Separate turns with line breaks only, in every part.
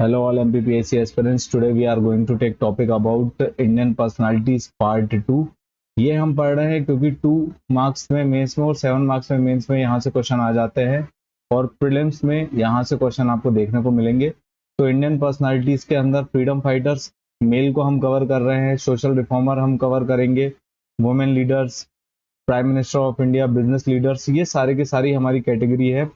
Hello all MPPSC aspirants. Today we are going to take topic about Indian personalities part 2. ये हम पढ़ रहे हैं क्योंकि 2 मार्क्स में मेंस में और 7 मार्क्स में मेंस में यहाँ से क्वेश्चन आ जाते हैं और प्रीलिम्स में यहाँ से क्वेश्चन आपको देखने को मिलेंगे। तो इंडियन पर्सनालिटीज के अंदर फ्रीडम फाइटर्स मेल को हम कवर कर रहे हैं, सोशल रिफॉर्मर हम कवर करेंगे, women leaders, prime minister of India, business leaders, ये सारे के सारी हमारी कैटेगरी है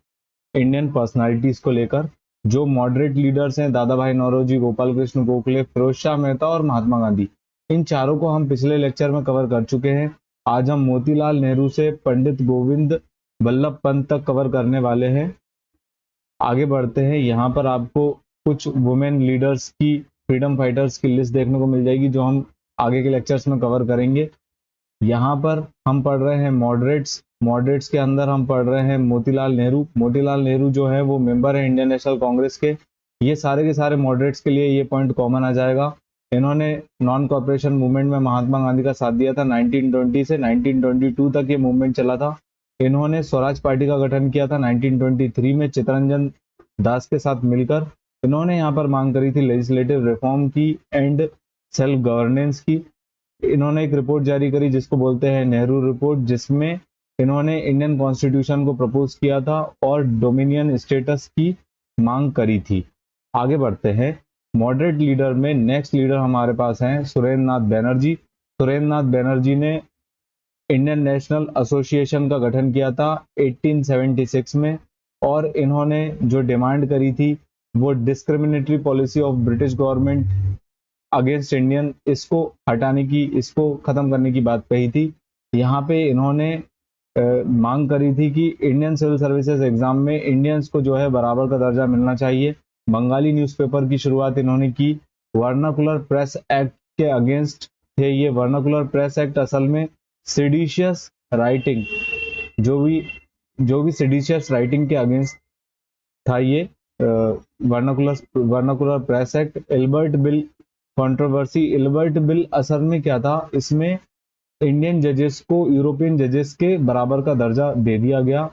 इंडियन पर्सनालिटीज को लेकर। जो मॉडरेट लीडर्स हैं, दादा भाई नौरोजी, गोपाल कृष्ण गोखले, फिरोज शाह मेहता और महात्मा गांधी, इन चारों को हम पिछले लेक्चर में कवर कर चुके हैं। आज हम मोतीलाल नेहरू से पंडित गोविंद बल्लभ पंत तक कवर करने वाले हैं। आगे बढ़ते हैं। यहाँ पर आपको कुछ वुमेन लीडर्स की, फ्रीडम फाइटर्स की लिस्ट देखने को मिल जाएगी जो हम आगे के लेक्चर्स में कवर करेंगे। यहाँ पर हम पढ़ रहे हैं मॉडरेट्स के अंदर हम पढ़ रहे हैं मोतीलाल नेहरू जो है वो मेंबर है इंडियन नेशनल कांग्रेस के। ये सारे के सारे मॉडरेट्स के लिए ये पॉइंट कॉमन आ जाएगा। इन्होंने नॉन कॉर्पोरेशन मूवमेंट में महात्मा गांधी का साथ दिया था। 1920 से 1922 तक ये मूवमेंट चला था। इन्होंने स्वराज पार्टी का गठन किया था 1923 में चित्तरंजन दास के साथ मिलकर। इन्होंने यहाँ पर मांग करी थी लेजिस्लेटिव रिफॉर्म की एंड सेल्फ गवर्नेंस की। इन्होंने एक रिपोर्ट जारी करी जिसको बोलते हैं नेहरू रिपोर्ट, जिसमें इन्होंने इंडियन कॉन्स्टिट्यूशन को प्रपोज किया था और डोमिनियन स्टेटस की मांग करी थी। आगे बढ़ते हैं। मॉडरेट लीडर में नेक्स्ट लीडर हमारे पास हैं सुरेंद्र नाथ बैनर्जी। सुरेंद्र नाथ बैनर्जी ने इंडियन नेशनल एसोसिएशन का गठन किया था 1876 में और इन्होंने जो डिमांड करी थी वो discriminatory policy of British government against Indian, इसको हटाने की, इसको खत्म करने की बात कही थी। यहाँ पे इन्होंने मांग करी थी कि इंडियन सिविल सर्विसेज एग्जाम में इंडियंस को जो है बराबर का दर्जा मिलना चाहिए। बंगाली न्यूज़पेपर की शुरुआत इन्होंने की। वर्नाकुलर प्रेस एक्ट के अगेंस्ट थे ये। वर्नाकुलर प्रेस एक्ट असल में सेडिशियस राइटिंग, जो भी सेडिशियस राइटिंग के अगेंस्ट था ये vernacular press act. Albert bill controversy. Albert bill असल में क्या था, इसमें इंडियन जजेस को यूरोपियन जजेस के बराबर का दर्जा दे दिया गया।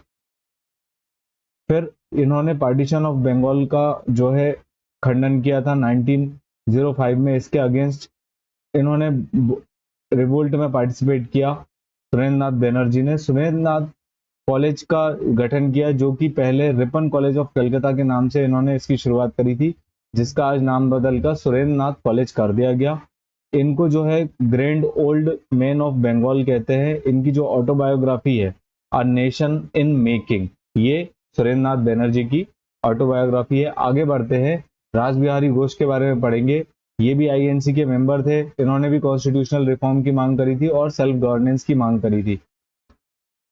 फिर इन्होंने पार्टीशन ऑफ बंगाल का जो है खंडन किया था 1905 में। इसके अगेंस्ट इन्होंने रिवोल्ट में पार्टिसिपेट किया सुरेंद्र नाथ बैनर्जी ने। सुरेंद्र नाथ कॉलेज का गठन किया जो कि पहले रिपन कॉलेज ऑफ कलकत्ता के नाम से इन्होंने इसकी शुरुआत करी थी, जिसका आज नाम बदलकर सुरेंद्र नाथ कॉलेज कर दिया गया। इनको जो है grand old man of Bengal कहते हैं। इनकी जो ऑटोबायोग्राफी है अ नेशन इन मेकिंग, ये सुरेंद्र नाथ बैनर्जी की ऑटोबायोग्राफी है। आगे बढ़ते हैं। राज बिहारी घोष के बारे में पढ़ेंगे। ये भी आईएनसी के मेंबर थे। इन्होंने भी कॉन्स्टिट्यूशनल रिफॉर्म की मांग करी थी और सेल्फ गवर्नेंस की मांग करी थी।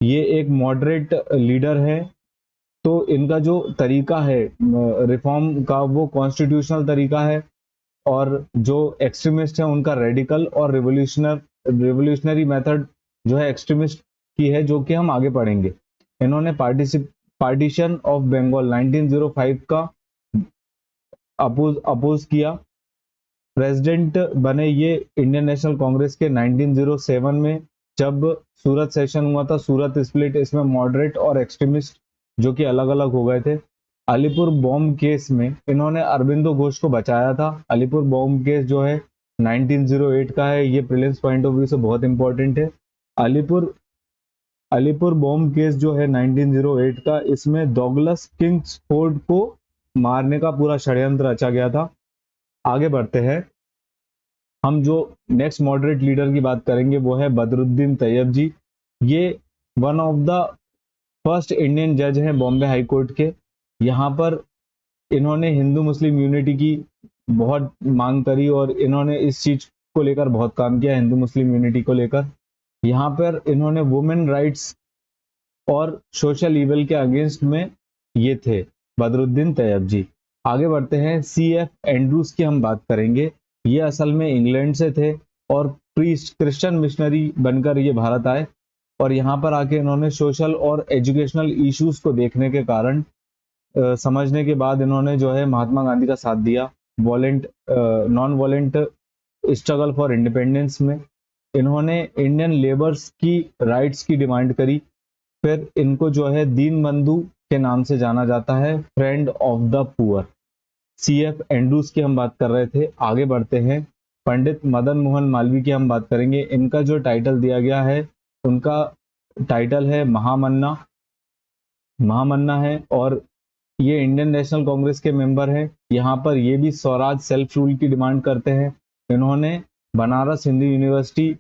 ये एक मॉडरेट लीडर है। तो इनका जो तरीका है रिफॉर्म का वो कॉन्स्टिट्यूशनल तरीका है और जो एक्सट्रीमिस्ट है उनका रेडिकल और रिवोल्यूशनरी मेथड जो है एक्सट्रीमिस्ट की है, जो कि हम आगे पढ़ेंगे। इन्होंने पार्टीशन ऑफ बंगाल 1905 का अपोज किया। प्रेसिडेंट बने ये इंडियन नेशनल कांग्रेस के 1907 में, जब सूरत सेशन हुआ था, सूरत स्प्लिट। इसमें मॉडरेट और एक्सट्रीमिस्ट जो कि अलग अलग हो गए थे। अलीपुर बॉम्ब केस में इन्होंने अरबिंदो घोष को बचाया था। अलीपुर बॉम्ब केस जो है 1908 का है। ये प्रीलिम्स पॉइंट ऑफ व्यू से बहुत इंपॉर्टेंट है। अलीपुर अलीपुर बॉम्ब केस जो है 1908 का, इसमें डॉगलस किंग्सफोर्ड को मारने का पूरा षड्यंत्र रचा गया था। आगे बढ़ते हैं। हम जो नेक्स्ट मॉडरेट लीडर की बात करेंगे वो है बदरुद्दीन तैयब जी। ये one of the first Indian जज हैं बॉम्बे हाई कोर्ट के। यहाँ पर इन्होंने हिंदू मुस्लिम यूनिटी की बहुत मांग करी और इन्होंने इस चीज को लेकर बहुत काम किया, हिंदू मुस्लिम यूनिटी को लेकर। यहाँ पर इन्होंने वुमेन राइट्स और सोशल इवल के अगेंस्ट में ये थे बदरुद्दीन तैयब जी। आगे बढ़ते हैं। CF एंड्रूज की हम बात करेंगे। ये असल में इंग्लैंड से थे और प्रीस्ट क्रिश्चियन मिशनरी बनकर ये भारत आए और यहाँ पर आके इन्होंने सोशल और एजुकेशनल इश्यूज को देखने के कारण समझने के बाद इन्होंने जो है महात्मा गांधी का साथ दिया। नॉन वॉलेंट स्ट्रगल फॉर इंडिपेंडेंस में इन्होंने इंडियन लेबर्स की राइट्स की डिमांड करी। फिर इनको जो है दीन बंधु के नाम से जाना जाता है, friend of the poor. CF Andrews की हम बात कर रहे थे। आगे बढ़ते हैं, पंडित मदन मोहन मालवीय की हम बात करेंगे। इनका जो टाइटल दिया गया है, उनका टाइटल है महामन्ना, महामन्ना है, और ये इंडियन नेशनल कांग्रेस के मेंबर हैं। यहाँ पर ये भी स्वराज सेल्फ रूल की डिमांड करते हैं। इन्होंने बनारस हिंदू यूनिवर्सिटी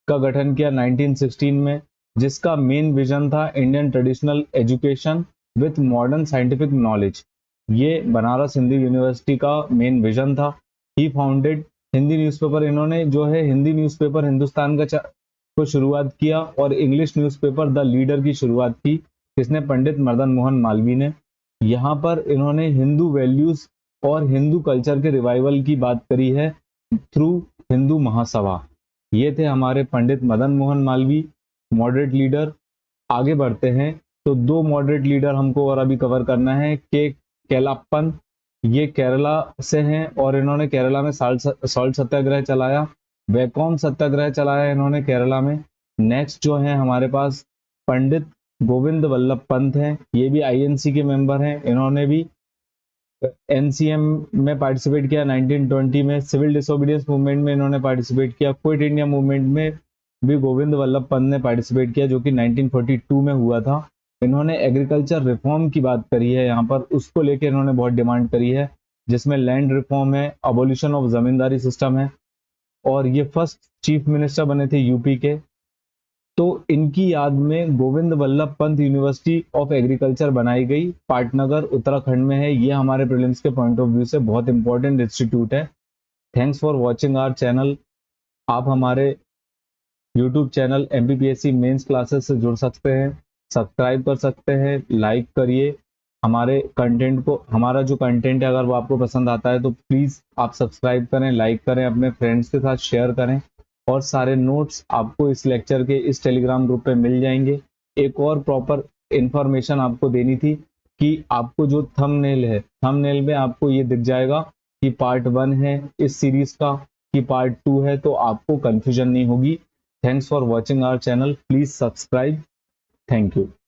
का गठन किया 1916 में, जिसका मेन विजन था Indian traditional education with modern scientific knowledge. ये बनारस हिंदू यूनिवर्सिटी का मेन विजन था। ही फाउंडेड हिंदी न्यूज़पेपर, इन्होंने जो है हिंदी न्यूज़पेपर हिंदुस्तान का को शुरुआत किया, और इंग्लिश न्यूज़पेपर द लीडर की शुरुआत की, जिसने पंडित मदन मोहन मालवीय ने। यहाँ पर इन्होंने हिंदू वैल्यूज और हिंदू कल्चर के रिवाइवल की बात करी है थ्रू हिंदू महासभा। ये थे हमारे पंडित मदन मोहन मालवीय, मॉडरेट लीडर। आगे बढ़ते हैं, तो दो मॉडरेट लीडर हमको और अभी कवर करना है। के केलाप्पन, ये केरला से हैं और इन्होंने केरला में सॉल्ट सत्याग्रह चलाया, वैकोम सत्याग्रह चलाया इन्होंने केरला में। नेक्स्ट जो है हमारे पास पंडित गोविंद वल्लभ पंत हैं, ये भी INC के मेंबर हैं। इन्होंने भी NCM में पार्टिसिपेट किया 1920 में। सिविल डिसोबीडियंस मूवमेंट में इन्होंने पार्टिसिपेट किया। क्विट इंडिया मूवमेंट में भी गोविंद वल्लभ पंत ने पार्टिसिपेट किया, जो कि 1942 में हुआ था। इन्होंने एग्रीकल्चर रिफॉर्म की बात करी है, यहाँ पर उसको लेके इन्होंने बहुत डिमांड करी है, जिसमें लैंड रिफॉर्म है, अबोलिशन ऑफ जमींदारी सिस्टम है, और ये फर्स्ट चीफ मिनिस्टर बने थे यूपी के। तो इनकी याद में Govind Vallabh Pant university of agriculture बनाई गई, पाटनगर उत्तराखंड में है। ये हमारे प्रीलिम्स के पॉइंट ऑफ व्यू से बहुत इंपॉर्टेंट इंस्टीट्यूट है। Thanks for watching our channel. आप हमारे YouTube channel MPPSC mains classes से जुड़ सकते हैं, सब्सक्राइब कर सकते हैं, लाइक करिए हमारे कंटेंट को। हमारा जो कंटेंट है अगर वो आपको पसंद आता है तो प्लीज़ आप सब्सक्राइब करें, लाइक करें, अपने फ्रेंड्स के साथ शेयर करें, और सारे नोट्स आपको इस लेक्चर के इस टेलीग्राम ग्रुप पे मिल जाएंगे। एक और प्रॉपर इंफॉर्मेशन आपको देनी थी कि आपको जो थंबनेल है, थंबनेल में आपको ये दिख जाएगा कि पार्ट 1 है इस सीरीज का, कि पार्ट 2 है, तो आपको कंफ्यूजन नहीं होगी। Thanks for watching our channel, please subscribe. Thank you.